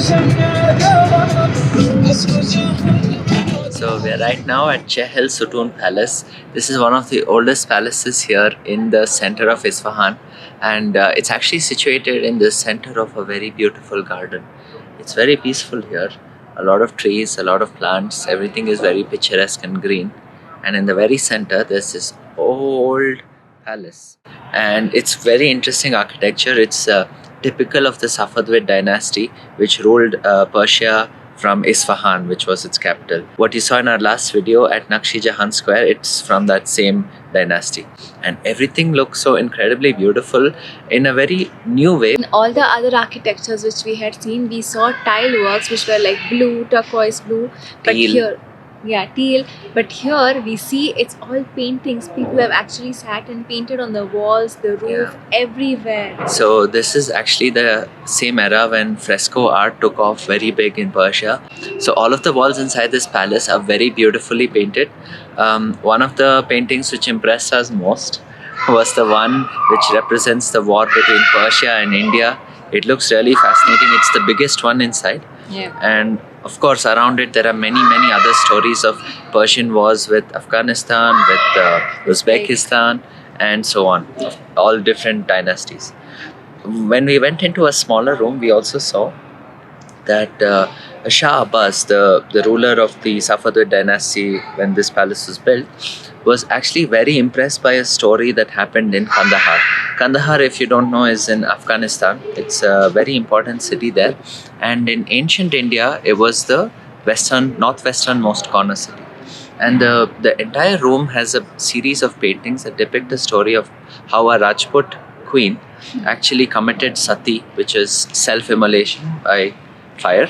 So we are right now at Chehel Sutoon Palace. This is one of the oldest palaces here in the center of Isfahan, and it's actually situated in the center of a very beautiful garden. It's very peaceful here. A lot of trees, a lot of plants, everything is very picturesque and green. And in the very center there's this old palace, and it's very interesting architecture. It's typical of the Safavid dynasty, which ruled Persia from Isfahan, which was its capital. What you saw in our last video at Naqsh-e-Jahan Square, it's from that same dynasty. And everything looks so incredibly beautiful in a very new way. In all the other architectures which we had seen, we saw tile works which were like blue, turquoise blue, but Teal. here, yeah, teal. But here we see it's all paintings. People have actually sat and painted on the walls, the roof, everywhere. So this is actually the same era when fresco art took off very big in Persia. So all of the walls inside this palace are very beautifully painted. One of the paintings which impressed us most was the one which represents the war between Persia and India. It looks really fascinating. It's the biggest one inside. Yeah. And of course around it there are many other stories of Persian wars with Afghanistan, with Uzbekistan and so on, all different dynasties. When we went into a smaller room, we also saw that Shah Abbas, the ruler of the Safavid dynasty when this palace was built, was actually very impressed by a story that happened in Kandahar. Kandahar, if you don't know, is in Afghanistan. It's a very important city there. And in ancient India, it was the northwesternmost corner city. And the entire room has a series of paintings that depict the story of how a Rajput queen actually committed sati, which is self-immolation by fire.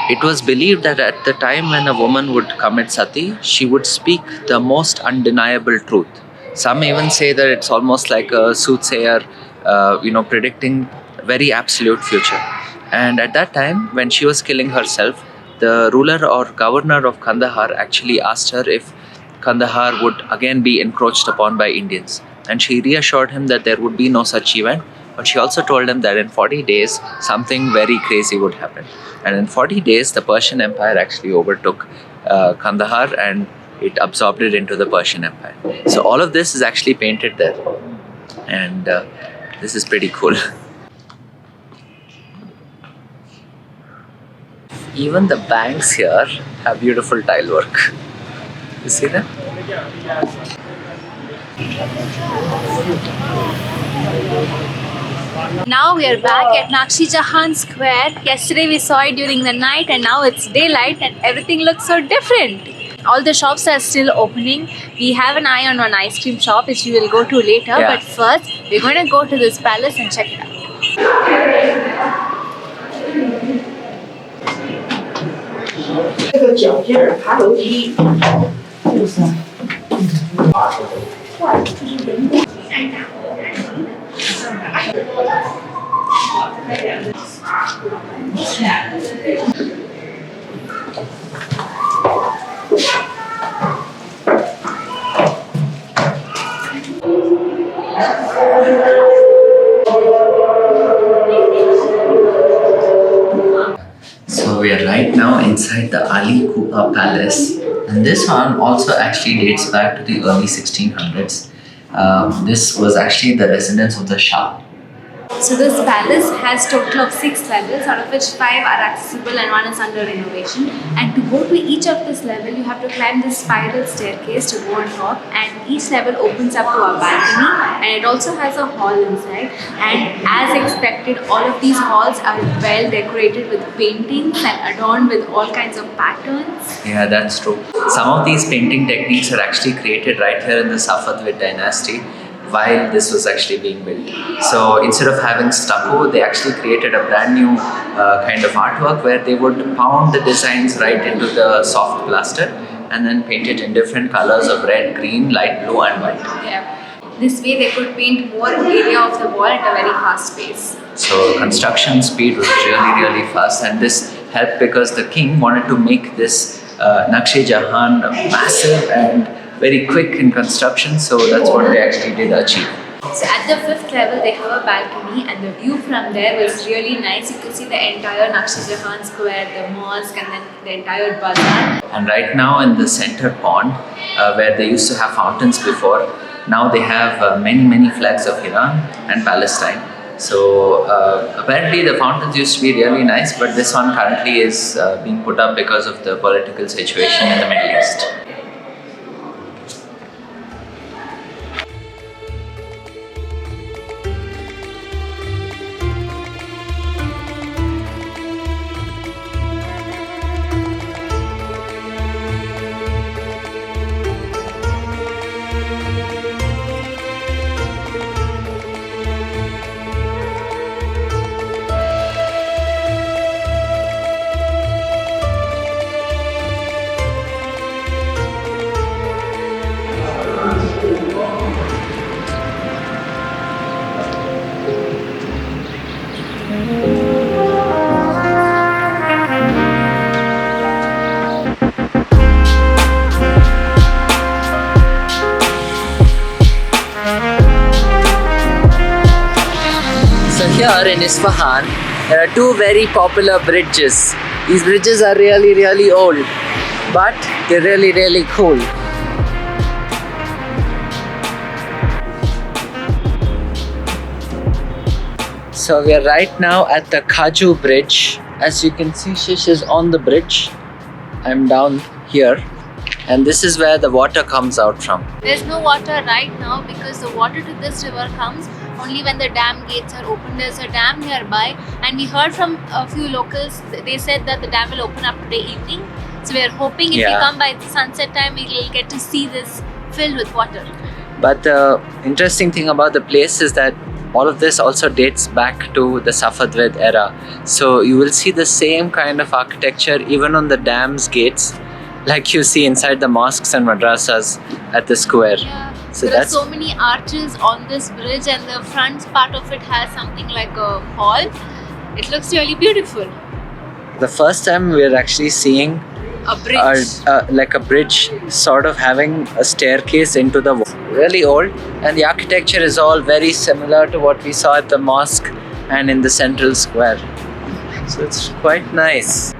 It was believed that at the time when a woman would commit sati, she would speak the most undeniable truth. Some even say that it's almost like a soothsayer, predicting very absolute future. And at that time, when she was killing herself, the ruler or governor of Kandahar actually asked her if Kandahar would again be encroached upon by Indians. And she reassured him that there would be no such event. But she also told him that in 40 days, something very crazy would happen. And in 40 days, the Persian Empire actually overtook Kandahar and it absorbed it into the Persian Empire. So all of this is actually painted there. And this is pretty cool. Even the banks here have beautiful tile work. You see that? Now we are back at Naqsh-e-Jahan Square. Yesterday we saw it during the night and now it's daylight and everything looks so different. All the shops are still opening. We have an eye on one ice cream shop which we will go to later. Yeah. But first we're going to go to this palace and check it out. So we are right now inside the Ali Kupa Palace, and this one also actually dates back to the early 1600s. This was actually the residence of the Shah. So this palace has total of 6 levels, out of which 5 are accessible and 1 is under renovation. And to go to each of this level, you have to climb this spiral staircase to go on top. And each level opens up to a balcony, and it also has a hall inside. And as expected, all of these halls are well decorated with paintings and adorned with all kinds of patterns. Yeah, that's true. Some of these painting techniques are actually created right here in the Safavid dynasty while this was actually being built. So instead of having stucco, they actually created a brand new kind of artwork where they would pound the designs right into the soft plaster and then paint it in different colors of red, green, light blue and white. Yeah. This way they could paint more area of the wall at a very fast pace. So construction speed was really fast, and this helped because the king wanted to make this Naqsh-e-Jahan massive and very quick in construction, so that's what they actually did achieve. So at the fifth level, they have a balcony, and the view from there was really nice. You could see the entire Naqsh-e-Jahan Square, the mosque, and then the entire bazaar. And right now in the center pond, where they used to have fountains before, now they have many flags of Iran and Palestine. So apparently the fountains used to be really nice, but this one currently is being put up because of the political situation in the Middle East. So here in Isfahan, there are two very popular bridges. These bridges are really old, but they're really cool. So we are right now at the Kaju Bridge. As you can see, Shish is on the bridge. I'm down here, and this is where the water comes out from. There's no water right now because the water to this river comes only when the dam gates are open. There's a dam nearby, and we heard from a few locals, they said that the dam will open up today evening. So we're hoping if we come by the sunset time, we'll get to see this filled with water. But the interesting thing about the place is that all of this also dates back to the Safavid era. So you will see the same kind of architecture even on the dam's gates, like you see inside the mosques and madrasas at the square. Yeah. So there are so many arches on this bridge, and the front part of it has something like a hall. It looks really beautiful. The first time we're actually seeing A bridge. like a bridge sort of having a staircase into the wall. Really old, and the architecture is all very similar to what we saw at the mosque and in the central square. So it's quite nice.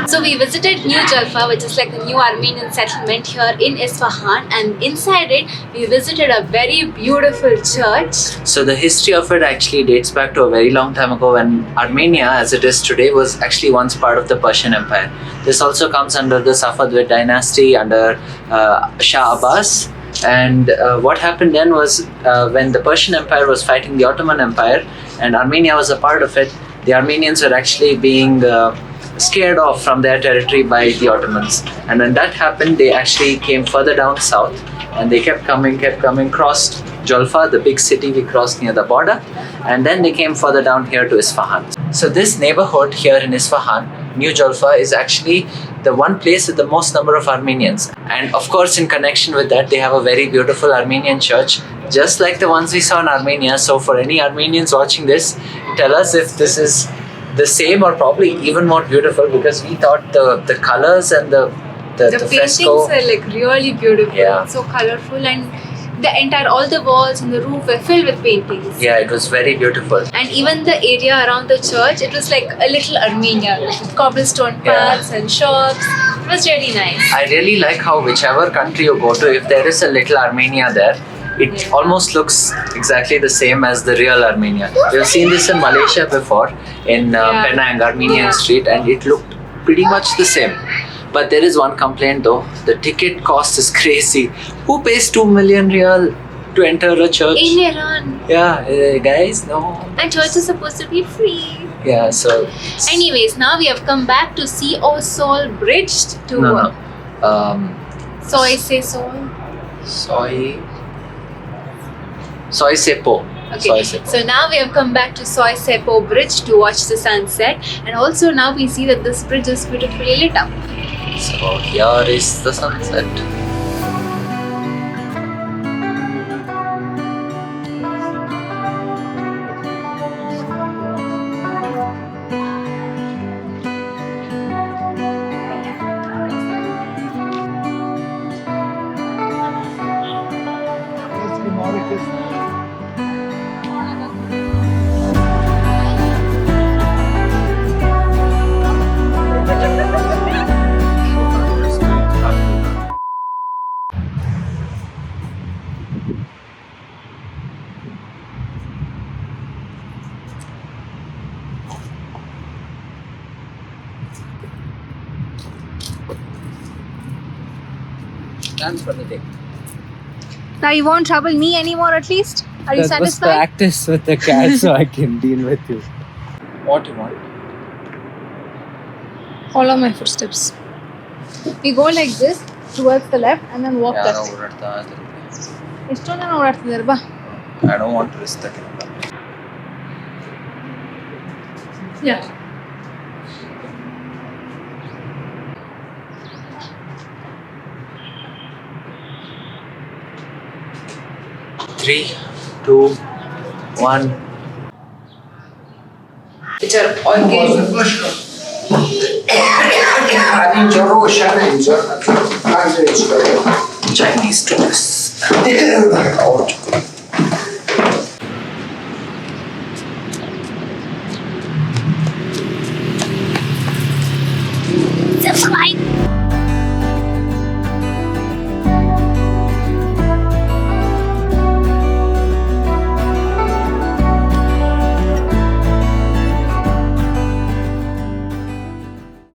So we visited New Jalfa, which is like the new Armenian settlement here in Isfahan, and inside it we visited a very beautiful church. So the history of it actually dates back to a very long time ago, when Armenia, as it is today, was actually once part of the Persian Empire. This also comes under the Safavid dynasty under Shah Abbas. And what happened then was when the Persian Empire was fighting the Ottoman Empire and Armenia was a part of it, the Armenians were actually being scared off from their territory by the Ottomans. And when that happened, they actually came further down south, and they kept coming, crossed Jalfa, the big city we crossed near the border, and then they came further down here to Isfahan. So this neighborhood here in Isfahan, New Jalfa, is actually the one place with the most number of Armenians. And of course, in connection with that, they have a very beautiful Armenian church, just like the ones we saw in Armenia. So for any Armenians watching this, tell us if this is the same or probably even more beautiful, because we thought the colors and the paintings fresco are like really beautiful. Yeah. So colorful, and all the walls and the roof were filled with paintings. Yeah, it was very beautiful. And even the area around the church, it was like a little Armenia, with cobblestone paths and shops. It was really nice. I really like how whichever country you go to, if there is a little Armenia there, it almost looks exactly the same as the real Armenia. We've seen this in Malaysia before, in Penang, Armenian Street, and it looked pretty much the same. But there is one complaint though, the ticket cost is crazy. Who pays 2 million real to enter a church? In Iran. Yeah, guys, no. And church is supposed to be free. Yeah, so Anyways, now we have come back to Sio-Se-Pol Bridge to no. Sio-Se-Pol. Sio-Se-Pol. Okay, Sio-Se-Pol. so now we have come back to Sio-Se-Pol Bridge to watch the sunset, and also now we see that this bridge is beautifully lit up. So here is the sunset. Plans for the day. Now you won't trouble me anymore, at least? Are you That was satisfied? practice with the cat so I can deal with you. What you want? Follow my footsteps. We go like this towards the left and then walk that way. ಎಷ್ಟೊಂದು ಜನ ಓಡಾಡ್ತಿದ್ದಾರೆ ಬಾ. I don't want to risk that. Yeah. Three, two, one. Which are organic. Chinese tourists.